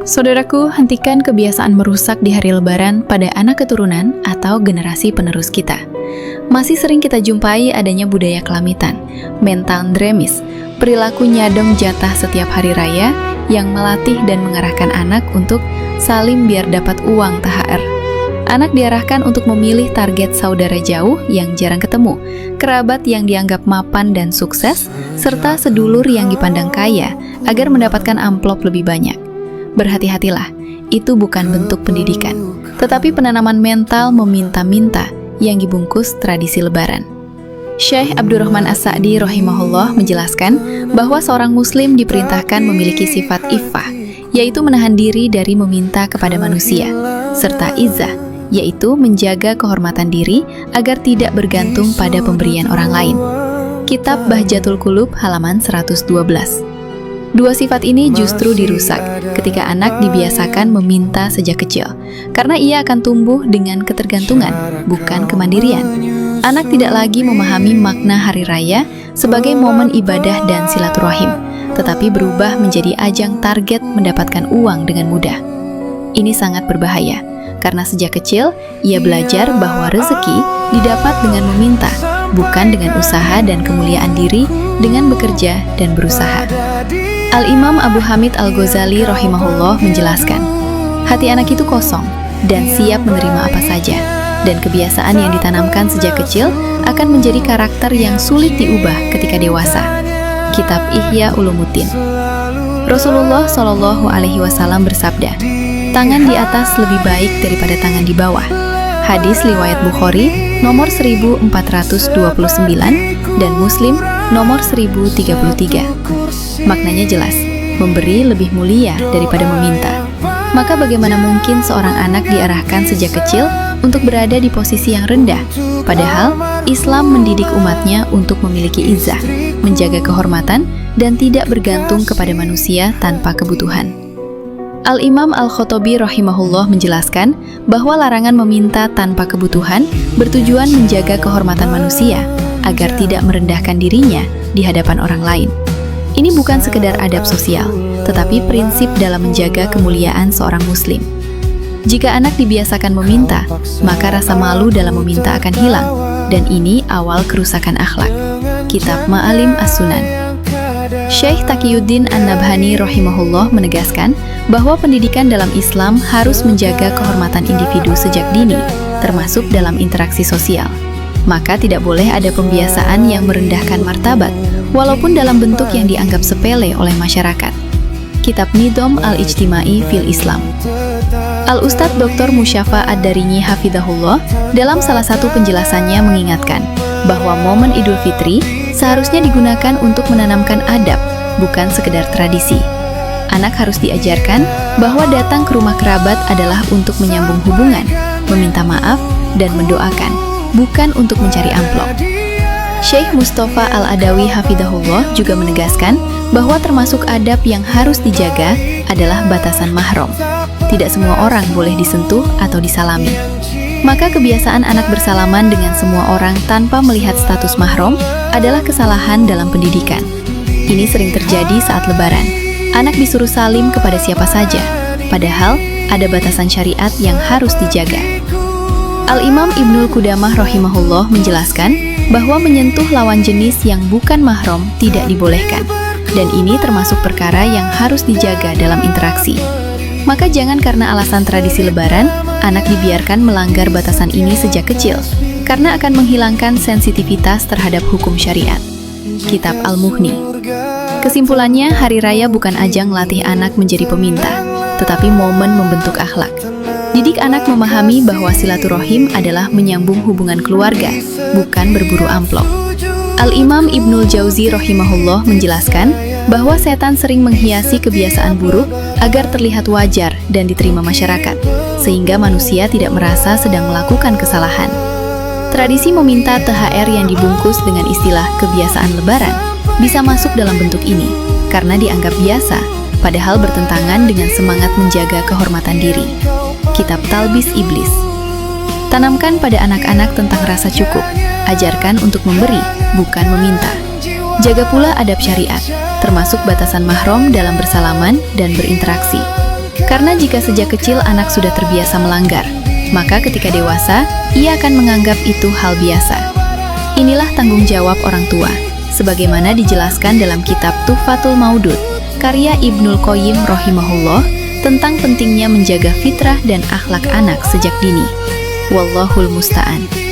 Saudaraku, hentikan kebiasaan merusak di hari Lebaran pada anak keturunan atau generasi penerus kita. Masih sering kita jumpai adanya budaya kelamitan, mental dremis, perilaku nyadong jatah setiap hari raya yang melatih dan mengarahkan anak untuk salim biar dapat uang THR. Anak diarahkan untuk memilih target saudara jauh yang jarang ketemu, kerabat yang dianggap mapan dan sukses, serta sedulur yang dipandang kaya agar mendapatkan amplop lebih banyak. Berhati-hatilah, itu bukan bentuk pendidikan, tetapi penanaman mental meminta-minta yang dibungkus tradisi Lebaran. Syekh Abdurrahman As-Sa'di rahimahullah menjelaskan bahwa seorang muslim diperintahkan memiliki sifat iffah, yaitu menahan diri dari meminta kepada manusia, serta izzah, yaitu menjaga kehormatan diri agar tidak bergantung pada pemberian orang lain. Kitab Bahjatul Qulub halaman 112. Dua sifat ini justru dirusak ketika anak dibiasakan meminta sejak kecil, karena ia akan tumbuh dengan ketergantungan, bukan kemandirian. Anak tidak lagi memahami makna hari raya sebagai momen ibadah dan silaturahim, tetapi berubah menjadi ajang target mendapatkan uang dengan mudah. Ini sangat berbahaya, karena sejak kecil ia belajar bahwa rezeki didapat dengan meminta, bukan dengan usaha dan kemuliaan diri dengan bekerja dan berusaha. Al-Imam Abu Hamid Al-Ghazali rahimahullah menjelaskan, hati anak itu kosong dan siap menerima apa saja, dan kebiasaan yang ditanamkan sejak kecil akan menjadi karakter yang sulit diubah ketika dewasa. Kitab Ihya Ulumuddin. Rasulullah Shallallahu Alaihi Wasallam bersabda, tangan di atas lebih baik daripada tangan di bawah. Hadis riwayat Bukhari nomor 1429 dan Muslim nomor 1033. Maknanya jelas, memberi lebih mulia daripada meminta. Maka bagaimana mungkin seorang anak diarahkan sejak kecil untuk berada di posisi yang rendah, padahal Islam mendidik umatnya untuk memiliki izzah, menjaga kehormatan, dan tidak bergantung kepada manusia tanpa kebutuhan. Al-Imam Al-Khotobi rahimahullah menjelaskan bahwa larangan meminta tanpa kebutuhan bertujuan menjaga kehormatan manusia agar tidak merendahkan dirinya di hadapan orang lain. Ini bukan sekedar adab sosial, tetapi prinsip dalam menjaga kemuliaan seorang muslim. Jika anak dibiasakan meminta, maka rasa malu dalam meminta akan hilang, dan ini awal kerusakan akhlak. Kitab Ma'alim As-Sunan. Syekh Taqiyuddin An-Nabhani rahimahullah menegaskan bahwa pendidikan dalam Islam harus menjaga kehormatan individu sejak dini, termasuk dalam interaksi sosial. Maka tidak boleh ada pembiasaan yang merendahkan martabat, walaupun dalam bentuk yang dianggap sepele oleh masyarakat. Kitab Nidham Al-Ijtimai fil Islam. Al-Ustadz Dr. Musyafa Ad-Darinyi Hafidhahullah dalam salah satu penjelasannya mengingatkan bahwa momen Idul Fitri seharusnya digunakan untuk menanamkan adab, bukan sekedar tradisi. Anak harus diajarkan bahwa datang ke rumah kerabat adalah untuk menyambung hubungan, meminta maaf, dan mendoakan, bukan untuk mencari amplop. Syekh Mustafa Al-Adawi Hafidhahullah juga menegaskan bahwa termasuk adab yang harus dijaga adalah batasan mahram. Tidak semua orang boleh disentuh atau disalami. Maka kebiasaan anak bersalaman dengan semua orang tanpa melihat status mahram adalah kesalahan dalam pendidikan. Ini sering terjadi saat Lebaran. Anak disuruh salim kepada siapa saja, padahal ada batasan syariat yang harus dijaga. Al-Imam Ibnul Qudamah rahimahullah menjelaskan bahwa menyentuh lawan jenis yang bukan mahram tidak dibolehkan, dan ini termasuk perkara yang harus dijaga dalam interaksi. Maka jangan karena alasan tradisi Lebaran, anak dibiarkan melanggar batasan ini sejak kecil, karena akan menghilangkan sensitivitas terhadap hukum syariat. Kitab Al-Mughni. Kesimpulannya, hari raya bukan ajang latih anak menjadi peminta, tetapi momen membentuk akhlak. Didik anak memahami bahwa silaturahim adalah menyambung hubungan keluarga, bukan berburu amplop. Al-Imam Ibnul Jauzi rahimahullah menjelaskan bahwa setan sering menghiasi kebiasaan buruk agar terlihat wajar dan diterima masyarakat, sehingga manusia tidak merasa sedang melakukan kesalahan. Tradisi meminta THR yang dibungkus dengan istilah kebiasaan Lebaran bisa masuk dalam bentuk ini, karena dianggap biasa, padahal bertentangan dengan semangat menjaga kehormatan diri. Kitab Talbis Iblis. Tanamkan pada anak-anak tentang rasa cukup, ajarkan untuk memberi, bukan meminta. Jaga pula adab syariat, termasuk batasan mahram dalam bersalaman dan berinteraksi. Karena jika sejak kecil anak sudah terbiasa melanggar, maka ketika dewasa, ia akan menganggap itu hal biasa. Inilah tanggung jawab orang tua, sebagaimana dijelaskan dalam kitab Tuhfatul Maudud, karya Ibnul Qayyim rahimahullah, tentang pentingnya menjaga fitrah dan akhlak anak sejak dini. Wallahul musta'an.